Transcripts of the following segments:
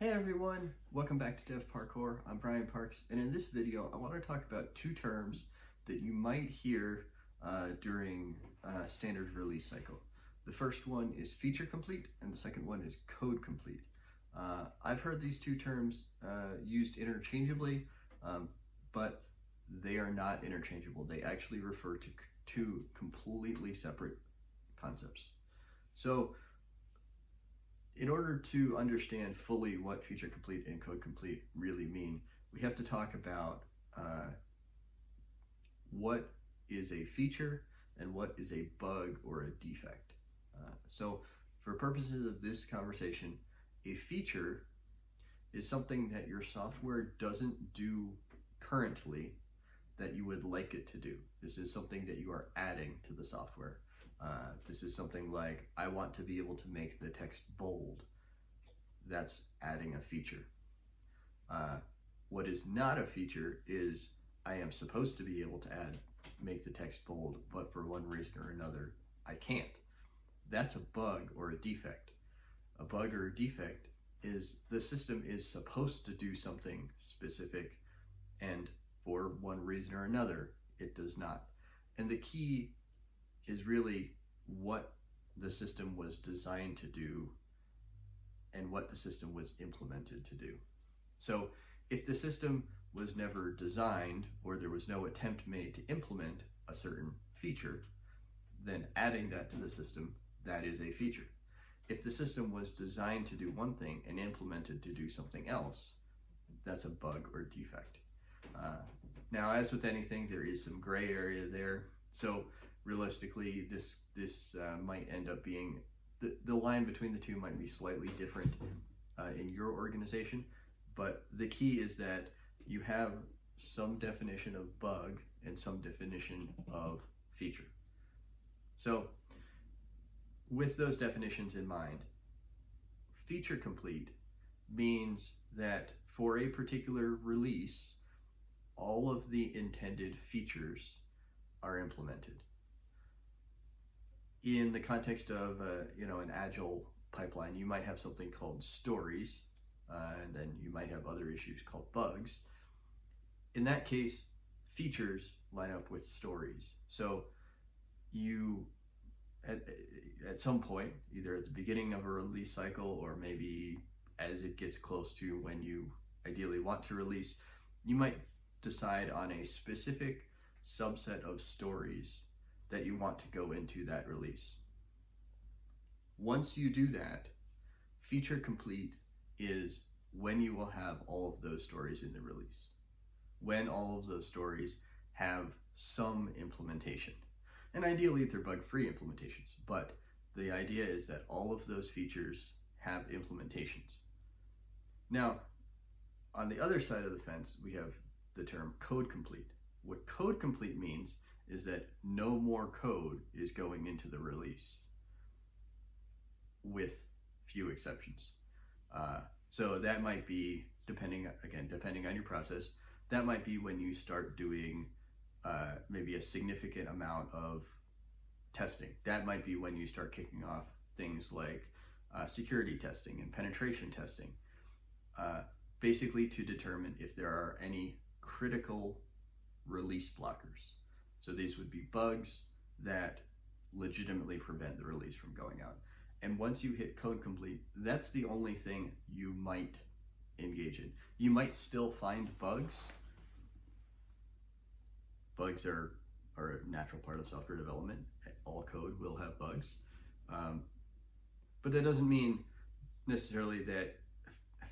Hey everyone, welcome back to Dev Parkour. I'm Brian Parks, and in this video I want to talk about two terms that you might hear during standard release cycle. The first one is feature complete, and the second one is code complete. I've heard these two terms used interchangeably, but they are not interchangeable. They actually refer to two completely separate concepts. So in order to understand fully what feature complete and code complete really mean, we have to talk about what is a feature and what is a bug or a defect. So for purposes of this conversation, a feature is something that your software doesn't do currently that you would like it to do. This is something that you are adding to the software. This is something like, I want to be able to make the text bold. That's adding a feature. What is not a feature is, I am supposed to be able to make the text bold, but for one reason or another, I can't. That's a bug or a defect. A bug or a defect is the system is supposed to do something specific, and for one reason or another, it does not. And the key is really what the system was designed to do and what the system was implemented to do. So if the system was never designed, or there was no attempt made to implement a certain feature, then adding that to the system, that is a feature. If the system was designed to do one thing and implemented to do something else, that's a bug or defect. Now, as with anything, there is some gray area there. So realistically, this might end up being, the line between the two might be slightly different in your organization, but the key is that you have some definition of bug and some definition of feature. So with those definitions in mind, feature complete means that for a particular release, all of the intended features are implemented. In the context of an agile pipeline, you might have something called stories, and then you might have other issues called bugs. In that case, features line up with stories. So you, at some point, either at the beginning of a release cycle or maybe as it gets close to when you ideally want to release, you might decide on a specific subset of stories that you want to go into that release. Once you do that, feature complete is when you will have all of those stories in the release, when all of those stories have some implementation. And ideally they're bug-free implementations, but the idea is that all of those features have implementations. Now, on the other side of the fence, we have the term code complete. What code complete means is that no more code is going into the release, with few exceptions. So that might be, depending on your process, that might be when you start doing maybe a significant amount of testing. That might be when you start kicking off things like security testing and penetration testing, basically to determine if there are any critical release blockers. So these would be bugs that legitimately prevent the release from going out. And once you hit code complete, that's the only thing you might engage in. You might still find bugs. Bugs are a natural part of software development. All code will have bugs. But that doesn't mean necessarily that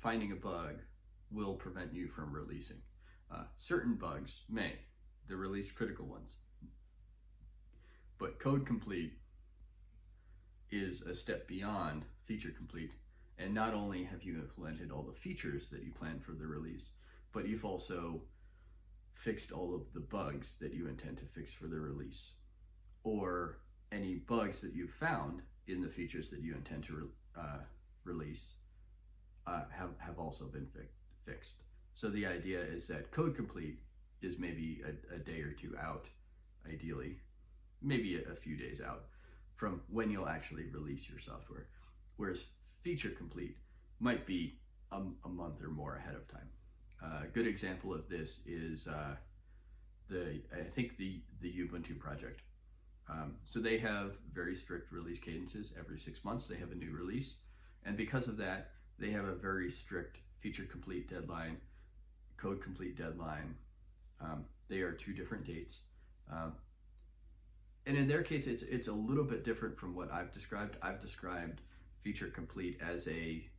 finding a bug will prevent you from releasing. Certain bugs may, the release critical ones. But code complete is a step beyond feature complete. And not only have you implemented all the features that you planned for the release, but you've also fixed all of the bugs that you intend to fix for the release. Or any bugs that you've found in the features that you intend to release have also been fixed. So the idea is that code complete is maybe a day or two out, ideally, maybe a few days out from when you'll actually release your software. Whereas feature complete might be a month or more ahead of time. A good example of this is I think the Ubuntu project. So they have very strict release cadences. Every 6 months they have a new release, and because of that, they have a very strict feature complete deadline, code complete deadline. They are two different dates, and in their case, it's a little bit different from what I've described. I've described feature complete as a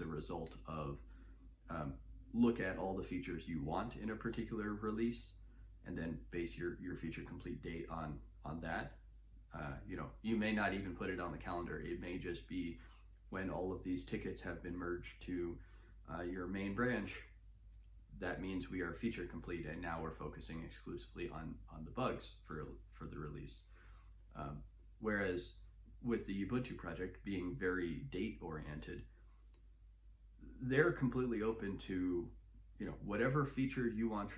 result of look at all the features you want in a particular release, and then base your feature complete date on that. You may not even put it on the calendar. It may just be when all of these tickets have been merged to your main branch. That means we are feature complete, and now we're focusing exclusively on the bugs for the release. Whereas with the Ubuntu project being very date oriented, they're completely open to whatever feature you want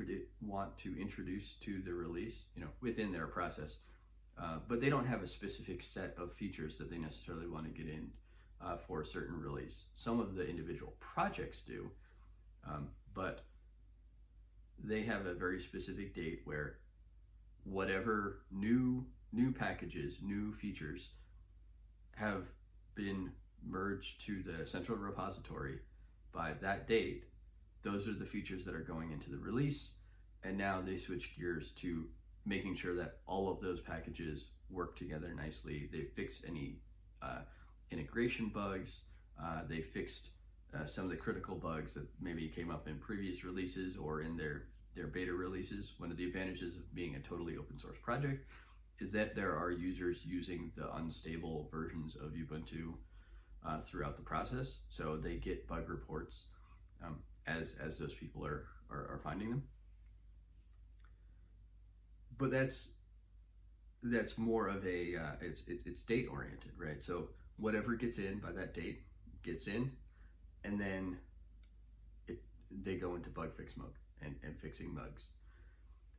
to introduce to the release, within their process. But they don't have a specific set of features that they necessarily want to get in for a certain release. Some of the individual projects do, but they have a very specific date where whatever new packages, new features have been merged to the central repository by that date, those are the features that are going into the release. And now they switch gears to making sure that all of those packages work together nicely. They fixed any integration bugs. They fixed some of the critical bugs that maybe came up in previous releases or in their beta releases. One of the advantages of being a totally open source project is that there are users using the unstable versions of Ubuntu throughout the process, so they get bug reports as those people are finding them. But that's more of a it's date oriented, right? So whatever gets in by that date gets in, and then they go into bug fix mode and fixing bugs.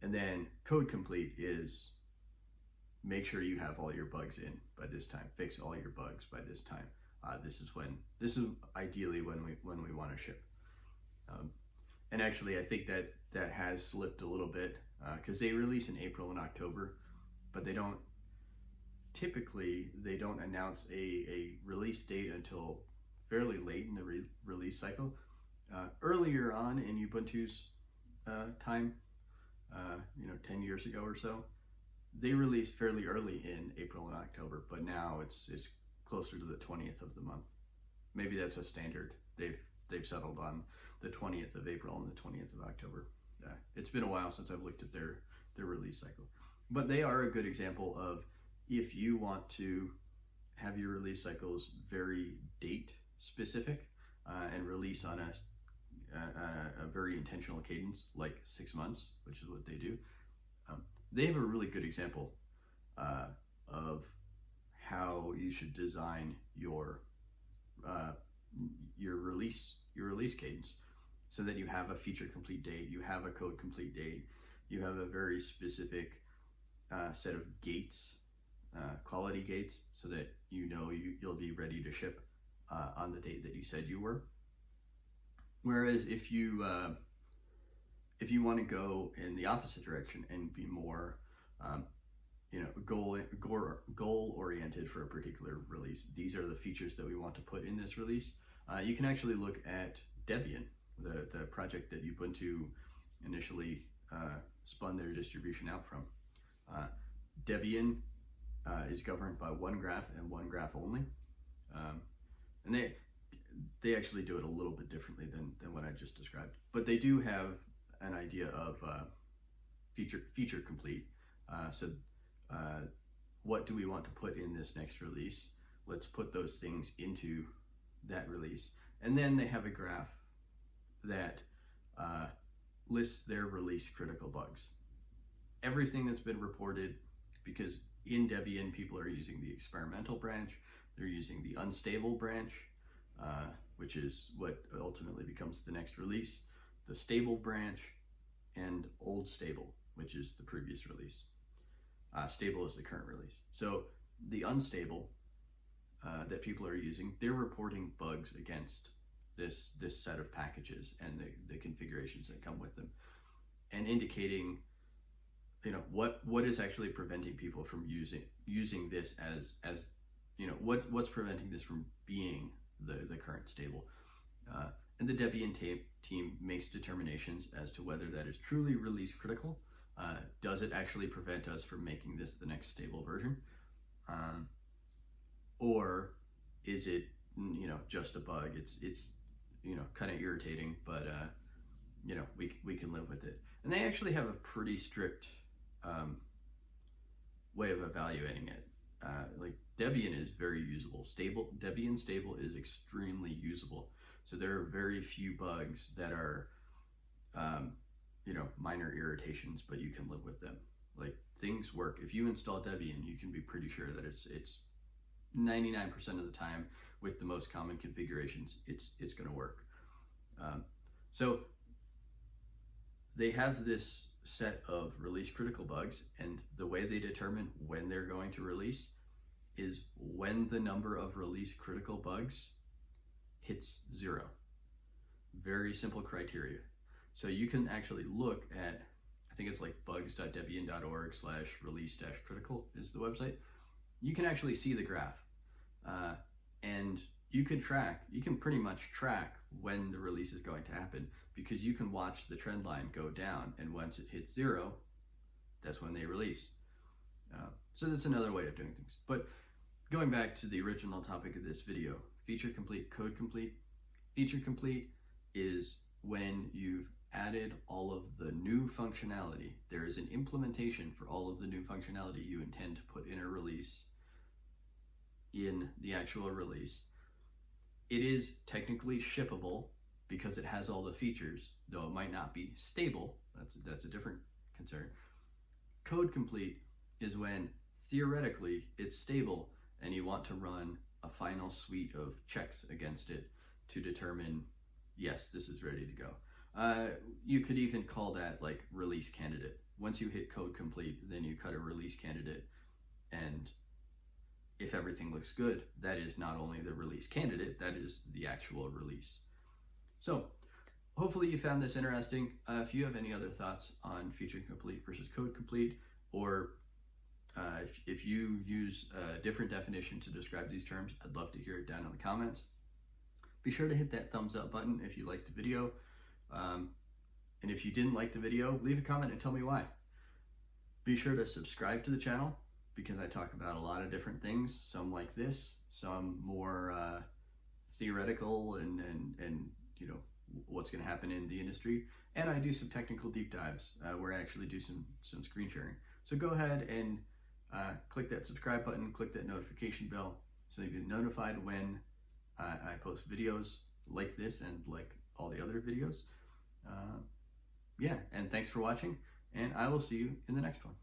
And then code complete is make sure you have all your bugs in by this time, fix all your bugs by this time. This is ideally when we want to ship. And actually, I think that has slipped a little bit because they release in April and October, but they don't announce a release date until fairly late in the release cycle. Earlier on in Ubuntu's time, 10 years ago or so, they released fairly early in April and October, but now it's closer to the 20th of the month. Maybe that's a standard. They've settled on the 20th of April and the 20th of October. It's been a while since I've looked at their release cycle, but they are a good example of if you want to have your release cycles very date specific and release on a very intentional cadence, like 6 months, which is what they do. They have a really good example of how you should design your release cadence so that you have a feature complete date, you have a code complete date, you have a very specific set of gates, quality gates, so that you'll be ready to ship on the date that you said you were. Whereas if you want to go in the opposite direction and be more goal oriented for a particular release, these are the features that we want to put in this release. You can actually look at Debian, the project that Ubuntu initially spun their distribution out from. Debian is governed by OneGraph and OneGraph only, and they actually do it a little bit differently than what I just described. But they do have an idea of feature complete. So what do we want to put in this next release? Let's put those things into that release. And then they have a graph that lists their release critical bugs. Everything that's been reported, because in Debian people are using the experimental branch, they're using the unstable branch, which is what ultimately becomes the next release, the stable branch, and old stable, which is the previous release. Stable is the current release. So the unstable that people are using, they're reporting bugs against this set of packages and the configurations that come with them, and indicating, you know, what is actually preventing people from using this as you know, what's preventing this from being the current stable. And the Debian team makes determinations as to whether that is truly release critical. Does it actually prevent us from making this the next stable version? Or is it, you know, just a bug? It's you know, kind of irritating, but you know, we can live with it. And they actually have a pretty strict way of evaluating it. Like Debian is very usable. Debian stable is extremely usable. So there are very few bugs that are, you know, minor irritations, but you can live with them. Like, things work. If you install Debian, you can be pretty sure that it's 99% of the time, with the most common configurations, it's going to work. So they have this set of release critical bugs, and the way they determine when they're going to release is when the number of release critical bugs hits 0. Very simple criteria. So you can actually look at, I think it's like bugs.debian.org/release-critical is the website. You can actually see the graph, and you can pretty much track when the release is going to happen, because you can watch the trend line go down, and once it hits 0, that's when they release. So that's another way of doing things. But going back to the original topic of this video, feature complete, code complete. Feature complete is when you've added all of the new functionality. There is an implementation for all of the new functionality you intend to put in a release, in the actual release. It is technically shippable because it has all the features, though it might not be stable. That's a different concern. Code complete is when theoretically it's stable and you want to run a final suite of checks against it to determine, yes, this is ready to go. You could even call that like release candidate. Once you hit code complete, then you cut a release candidate, and if everything looks good, that is not only the release candidate, that is the actual release. So hopefully you found this interesting. If you have any other thoughts on feature complete versus code complete, or if you use a different definition to describe these terms, I'd love to hear it down in the comments. Be sure to hit that thumbs up button if you liked the video. And if you didn't like the video, leave a comment and tell me why. Be sure to subscribe to the channel, because I talk about a lot of different things, some like this, some more theoretical and you know, what's going to happen in the industry. And I do some technical deep dives where I actually do some screen sharing. So go ahead and click that subscribe button, click that notification bell, so you get notified when I post videos like this and like all the other videos. Yeah, and thanks for watching, and I will see you in the next one.